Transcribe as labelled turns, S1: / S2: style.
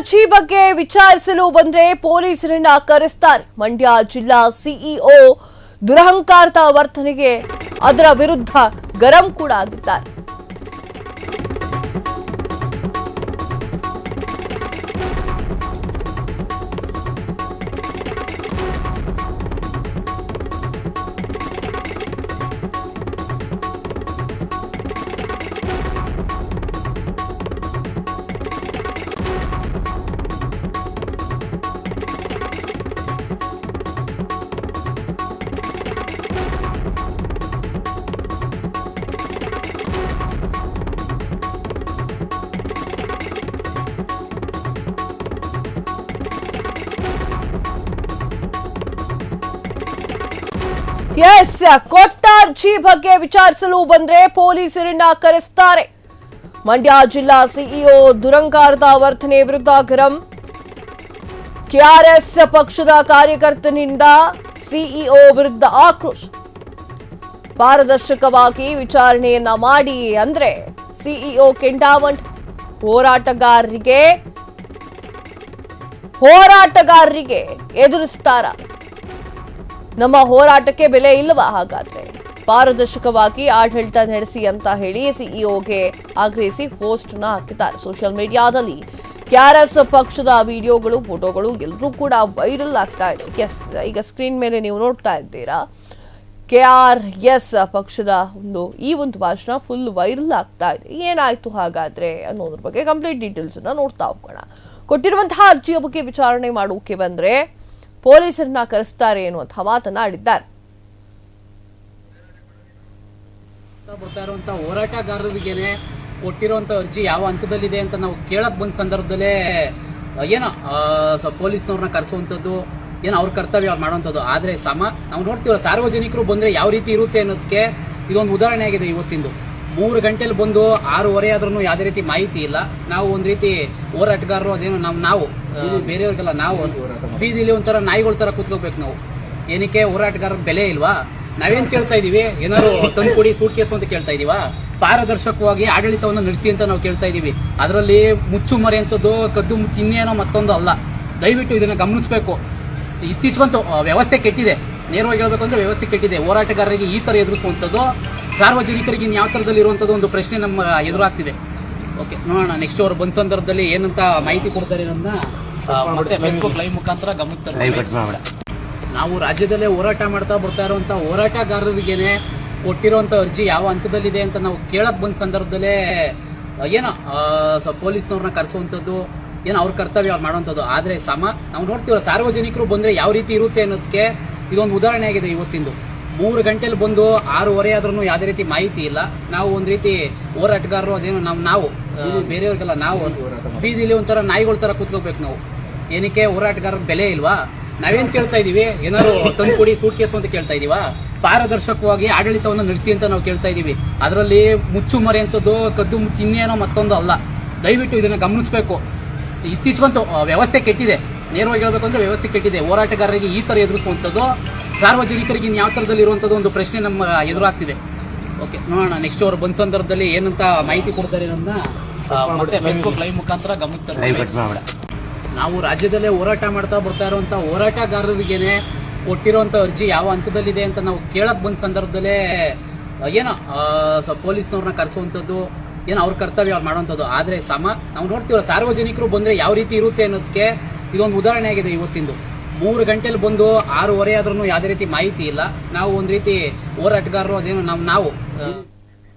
S1: ಅರ್ಜಿ ಬಗ್ಗೆ ವಿಚಾರಿಸಲು ಬಂದ್ರೆ ಪೊಲೀಸರನ್ನ ಕರೆಸ್ತಾರೆ. ಮಂಡ್ಯ ಜಿಲ್ಲಾ ಸಿಇಒ ದುರಹಂಕಾರದ ವರ್ತನೆಗೆ ಅದರ ವಿರುದ್ಧ ಗರಂ ಕೂಡ ಆಗಿದ್ದಾರೆ. ಕೊಟ್ಟ ಅರ್ಜಿ ಬಗ್ಗೆ ವಿಚಾರಿಸಲು ಬಂದ್ರೆ ಪೊಲೀಸರನ್ನ ಕರೆಸ್ತಾರೆ. ಮಂಡ್ಯ ಜಿಲ್ಲಾ ಸಿಇಒ ದುರಂಕಾರದ ವರ್ತನೆ ವಿರುದ್ಧ ಗರಂ. ಕೆಆರ್ಎಸ್ ಪಕ್ಷದ ಕಾರ್ಯಕರ್ತನಿಂದ ಸಿಇಒ ವಿರುದ್ಧ ಆಕ್ರೋಶ. ಪಾರದರ್ಶಕವಾಗಿ ವಿಚಾರಣೆಯನ್ನ ಮಾಡಿ ಅಂದ್ರೆ ಸಿಇಒ ಕೆಂಡಾವಂಟ್. ಹೋರಾಟಗಾರರಿಗೆ ಎದುರಿಸ್ತಾರ. ನಮ್ಮ ಹೋರಾಟಕ್ಕೆ ಬೆಲೆ ಇಲ್ಲವಾ? ಹಾಗಾದ್ರೆ ಪಾರದರ್ಶಕವಾಗಿ ಆಡಳಿತ ನಡೆಸಿ ಅಂತ ಹೇಳಿ ಸಿಇಒಗೆ ಆಗ್ರಹಿಸಿ ಪೋಸ್ಟ್ ನ ಹಾಕಿದ್ದಾರೆ ಸೋಷಿಯಲ್ ಮೀಡಿಯಾದಲ್ಲಿ. ಕೆಆರ್ಎಸ್ ಪಕ್ಷದ ವಿಡಿಯೋಗಳು, ಫೋಟೋಗಳು ಎಲ್ಲರೂ ಕೂಡ ವೈರಲ್ ಆಗ್ತಾ ಇದೆ. ಈಗ ಸ್ಕ್ರೀನ್ ಮೇಲೆ ನೀವು ನೋಡ್ತಾ ಇದ್ದೀರಾ. ಕೆಆರ್ಎಸ್ ಪಕ್ಷದ ಈ ಒಂದು ಭಾಷಣ ಫುಲ್ ವೈರಲ್ ಆಗ್ತಾ ಇದೆ. ಏನಾಯ್ತು ಹಾಗಾದ್ರೆ ಅನ್ನೋದ್ರ ಬಗ್ಗೆ ಕಂಪ್ಲೀಟ್ ಡೀಟೇಲ್ಸ್ ಅನ್ನ ನೋಡ್ತಾ ಹೋಗೋಣ. ಕೊಟ್ಟಿರುವಂತಹ ಅರ್ಜಿಯ ಬಗ್ಗೆ ವಿಚಾರಣೆ ಮಾಡೋಕೆ ಬಂದ್ರೆ ಪೊಲೀಸರನ್ನ ಕರೆಸ್ತಾರೆ ಎನ್ನುವಂತಹ ಮಾತನ್ನ ಆಡಿದ್ದಾರೆ.
S2: ಹೋರಾಟಗಾರರಿಗೆ ಕೊಟ್ಟಿರುವಂತ ಅರ್ಜಿ ಯಾವ ಹಂತದಲ್ಲಿದೆ ಅಂತ ನಾವು ಕೇಳಕ್ ಬಂದ ಸಂದರ್ಭದಲ್ಲೇ ಪೊಲೀಸ್ನವ್ರನ್ನ ಕರೆಸುವಂತದ್ದು ಅವ್ರ ಕರ್ತವ್ಯ ಮಾಡುವಂತದ್ದು. ಆದ್ರೆ ನಾವು ನೋಡ್ತೀವಲ್ಲ, ಸಾರ್ವಜನಿಕರು ಬಂದ್ರೆ ಯಾವ ರೀತಿ ಇರುತ್ತೆ ಅನ್ನೋದಕ್ಕೆ ಇದೊಂದು ಉದಾಹರಣೆ ಆಗಿದೆ. ಇವತ್ತಿಂದು 3 ಗಂಟೆಲಿ ಬಂದು 6:30 ಆದ್ರೂ ಯಾವುದೇ ರೀತಿ ಮಾಹಿತಿ ಇಲ್ಲ. ನಾವು ಒಂದ್ ರೀತಿ ಹೋರಾಟಗಾರರು, ಅದೇನು ನಾವು ಬೇರೆಯವ್ರಿಗೆಲ್ಲ ನಾವು ಬೀದಿಲಿ ಒಂಥರ ನಾಯಿಗಳ ತರ ಕೂತ್ಕೋಬೇಕು. ನಾವು ಏನಕ್ಕೆ ಹೋರಾಟಗಾರರ ಬೆಲೆ ಇಲ್ವಾ? ನಾವೇನ್ ಕೇಳ್ತಾ ಇದೀವಿ? ಏನಾದ್ರು ತಂದು ಕೊಡಿ ಸೂಟ್ ಕೇಸು ಅಂತ ಕೇಳ್ತಾ ಇದೀವಾ? ಪಾರದರ್ಶಕವಾಗಿ ಆಡಳಿತವನ್ನು ನಡೆಸಿ ಅಂತ ನಾವು ಕೇಳ್ತಾ ಇದೀವಿ. ಅದರಲ್ಲಿ ಮುಚ್ಚು ಮರೆಯಂಥದ್ದು, ಕದ್ದು ಮುಚ್ಚು ಇನ್ನೇನೋ ಮತ್ತೊಂದು ಅಲ್ಲ. ದಯವಿಟ್ಟು ಇದನ್ನ ಗಮನಿಸಬೇಕು. ಇತ್ತೀಚೆಗಂತೂ ವ್ಯವಸ್ಥೆ ಕೆಟ್ಟಿದೆ. ನೇರವಾಗಿ ಹೇಳ್ಬೇಕು ಅಂದ್ರೆ ವ್ಯವಸ್ಥೆ ಕೆಟ್ಟಿದೆ. ಹೋರಾಟಗಾರರಿಗೆ ಈ ತರ ಎದುರಿಸುವಂಥದ್ದು, ಸಾರ್ವಜನಿಕರಿಗೆ ಯಾವ ತರದಲ್ಲಿ ಇರುವಂತದ್ದು ಒಂದು ಪ್ರಶ್ನೆ ನಮ್ಮ ಎದುರಾಗ್ತಿದೆ. ಓಕೆ, ನೋಡೋಣ ನೆಕ್ಸ್ಟ್ ಅವರು ಬಂದ ಸಂದರ್ಭದಲ್ಲಿ ಏನಂತ ಮಾಹಿತಿ ಕೊಡ್ತಾರೆ ಅನ್ನೋದನ್ನ ಮತ್ತೆ ಫೇಸ್ಬುಕ್ ಲೈವ್ ಮುಖಾಂತರ ಗಮನಿಸ್ತಾರೆ. ನಾವು ರಾಜ್ಯದಲ್ಲೇ ಹೋರಾಟ ಮಾಡ್ತಾ ಬರ್ತಾ ಇರುವಂತ ಹೋರಾಟಗಾರರಿಗೆ ಕೊಟ್ಟಿರುವಂತ ಅರ್ಜಿ ಯಾವ ಹಂತದಲ್ಲಿದೆ ಅಂತ ನಾವು ಕೇಳಕ್ ಬಂದ ಸಂದರ್ಭದಲ್ಲೇ ಪೊಲೀಸ್ನವ್ರನ್ನ ಕರೆಸುವಂತದ್ದು, ಅವ್ರ ಕರ್ತವ್ಯ ಮಾಡುವಂತದ್ದು. ಆದ್ರೆ ನಾವು ನೋಡ್ತೀವಲ್ಲ, ಸಾರ್ವಜನಿಕರು ಬಂದ್ರೆ ಯಾವ ರೀತಿ ಇರುತ್ತೆ ಅನ್ನೋದಕ್ಕೆ ಇದೊಂದು ಉದಾಹರಣೆ ಆಗಿದೆ. ಇವತ್ತಿಂದು 3 ಗಂಟೆಲಿ ಬಂದು 6:30 ಆದ್ರೂ ಯಾವುದೇ ರೀತಿ ಮಾಹಿತಿ ಇಲ್ಲ. ನಾವು ಒಂದ್ ರೀತಿ ಹೋರಾಟಗಾರರು, ಅದೇನು ನಾವು ಬೇರೆಯವ್ರಿಗೆಲ್ಲ ನಾವು ಬೀದಿಲಿ ಒಂಥರ ನಾಯಿಗಳ ತರ ಕೂತ್ಕೋಬೇಕು. ನಾವು ಏನಕ್ಕೆ ಹೋರಾಟಗಾರರ ಬೆಲೆ ಇಲ್ವಾ? ನಾವೇನ್ ಕೇಳ್ತಾ ಇದೀವಿ? ಏನಾದ್ರು ತಂದು ಕೊಡಿ ಸೂಟ್ ಕೇಸು ಅಂತ ಕೇಳ್ತಾ ಇದೀವಾ? ಪಾರದರ್ಶಕವಾಗಿ ಆಡಳಿತವನ್ನು ನಡೆಸಿ ಅಂತ ನಾವು ಕೇಳ್ತಾ ಇದೀವಿ. ಅದರಲ್ಲಿ ಮುಚ್ಚು ಮರೆಯಂಥದ್ದು, ಕದ್ದು ಮುಚ್ಚು ಇನ್ನೇನೋ ಮತ್ತೊಂದು ಅಲ್ಲ. ದಯವಿಟ್ಟು ಇದನ್ನ ಗಮನಿಸಬೇಕು. ಇತ್ತೀಚೆಗಂತೂ ವ್ಯವಸ್ಥೆ ಕೆಟ್ಟಿದೆ. ನೇರವಾಗಿ ಹೇಳ್ಬೇಕು ಅಂದ್ರೆ ವ್ಯವಸ್ಥೆ ಕೆಟ್ಟಿದೆ. ಹೋರಾಟಗಾರರಿಗೆ ಈ ತರ ಎದುರಿಸುವಂಥದ್ದು, ಸಾರ್ವಜನಿಕರಿಗೆ ಯಾವ ತರದಲ್ಲಿ ಇರುವಂತದ್ದು ಒಂದು ಪ್ರಶ್ನೆ ನಮ್ಮ ಎದುರಾಗ್ತಿದೆ. ಓಕೆ, ನೋಡೋಣ ನೆಕ್ಸ್ಟ್ ಅವರು ಬಂದ ಸಂದರ್ಭದಲ್ಲಿ ಏನಂತ ಮಾಹಿತಿ ಕೊಡ್ತಾರೆ ಅನ್ನೋದನ್ನ ಮತ್ತೆ ಫೇಸ್ಬುಕ್ ಲೈವ್ ಮುಖಾಂತರ ಗಮನಿಸ್ತಾರೆ. ನಾವು ರಾಜ್ಯದಲ್ಲೇ ಹೋರಾಟ ಮಾಡ್ತಾ ಬರ್ತಾ ಇರುವಂತ ಹೋರಾಟಗಾರರಿಗೆ ಕೊಟ್ಟಿರುವಂತ ಅರ್ಜಿ ಯಾವ ಹಂತದಲ್ಲಿದೆ ಅಂತ ನಾವು ಕೇಳಕ್ ಬಂದ ಸಂದರ್ಭದಲ್ಲೇ ಪೊಲೀಸ್ನವ್ರನ್ನ ಕರೆಸುವಂತದ್ದು, ಅವ್ರ ಕರ್ತವ್ಯ ಮಾಡುವಂತದ್ದು. ಆದ್ರೆ ನಾವು ನೋಡ್ತೀವಲ್ಲ, ಸಾರ್ವಜನಿಕರು ಬಂದ್ರೆ ಯಾವ ರೀತಿ ಇರುತ್ತೆ ಅನ್ನೋದಕ್ಕೆ ಇದೊಂದು ಉದಾಹರಣೆ ಆಗಿದೆ. ಇವತ್ತಿಂದು 3 ಗಂಟೆಲಿ ಬಂದು 6:30 ಆದ್ರೂ ಯಾವುದೇ ರೀತಿ ಮಾಹಿತಿ ಇಲ್ಲ. ನಾವು ಒಂದ್ ರೀತಿ ಹೋರಾಟಗಾರರು, ಅದೇನು ನಾವು